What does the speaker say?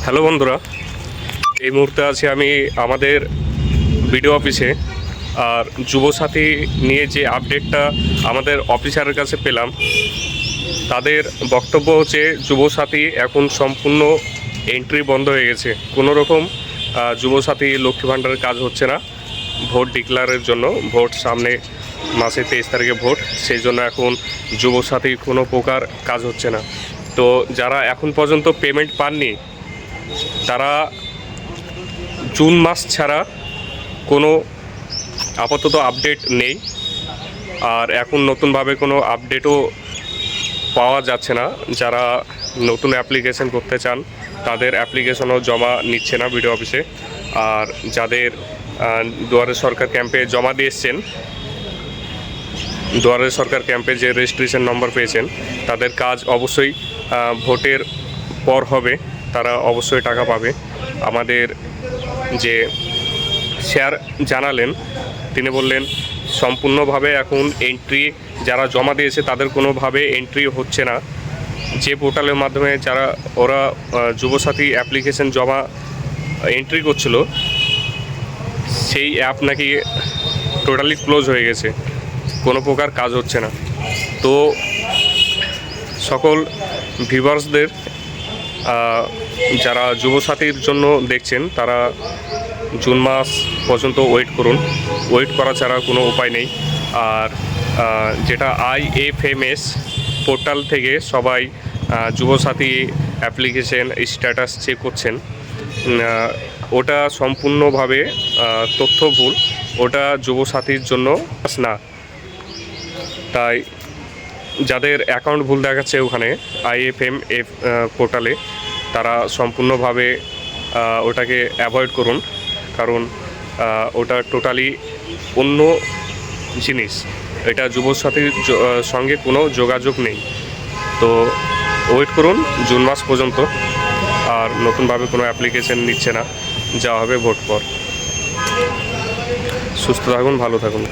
Hello বন্ধুরা, এই মুহূর্তে আছি আমি আমাদের বিডিও অফিসে। আর যুবসাথী নিয়ে যে আপডেটটা আমাদের অফিসারের কাছে পেলাম, তাদের বক্তব্য হচ্ছে যুবসাথী এখন সম্পূর্ণ এন্ট্রি বন্ধ হয়ে গেছে। কোনো রকম যুবসাথী লক্ষ্মী ভাণ্ডারের কাজ হচ্ছে না ভোট ডিক্লারের জন্য। ভোট সামনে মাসে 23 তারিখে ভোট, সেই জন্য এখন যুবসাথী কোনো প্রকার কাজ হচ্ছে না। তো যারা এখন পর্যন্ত পেমেন্ট পাননি তারা জুন মাস ছাড়া কোনো আপাতত আপডেট নেই। আর এখন নতুনভাবে কোনো আপডেটও পাওয়া যাচ্ছে না। যারা নতুন অ্যাপ্লিকেশন করতে চান তাদের অ্যাপ্লিকেশনও জমা নিচ্ছে না বিডিও অফিসে। আর যাদের দুয়ারে সরকার ক্যাম্পে জমা দিয়ে এসছেন, দুয়ারে সরকার ক্যাম্পে যে রেজিস্ট্রেশন নম্বর পেয়েছেন, তাদের কাজ অবশ্যই ভোটের পর হবে, তারা অবশ্যই টাকা পাবে। আমাদের যে স্যার জানালেন, তিনি বললেন সম্পূর্ণভাবে এখন এন্ট্রি যারা জমা দিয়েছে তাদের কোনোভাবে এন্ট্রি হচ্ছে না। যে পোর্টালের মাধ্যমে যারা ওরা যুবসাথী অ্যাপ্লিকেশন জমা এন্ট্রি করছিল, সেই অ্যাপ নাকি টোটালি ক্লোজ হয়ে গেছে, কোনো প্রকার কাজ হচ্ছে না। তো সকল ভিউয়ার্সদের যারা যুবসাথীর জন্য দেখছেন তারা জুন মাস পর্যন্ত ওয়েট করুন। ওয়েট করা ছাড়া কোনো উপায় নেই। আর যেটা IFMS পোর্টাল থেকে সবাই যুবসাথী অ্যাপ্লিকেশন স্ট্যাটাস চেক করছেন, ওটা সম্পূর্ণভাবে তথ্য ভুল। ওটা যুবসাথীর জন্য না। তাই যাদের অ্যাকাউন্ট ভুল দেখাচ্ছে ওখানে IFMF পোর্টালে, তারা সম্পূর্ণভাবে ওটাকে অ্যাভয়েড করুন, কারণ ওটা টোটালি অন্য জিনিস। এটা যুবসাথীর সঙ্গে কোনো যোগাযোগ নেই। তো ওয়েট করুন জুন মাস পর্যন্ত। আর নতুনভাবে কোনো অ্যাপ্লিকেশন নিচ্ছে না, যা হবে ভোট পর। সুস্থ থাকুন, ভালো থাকুন।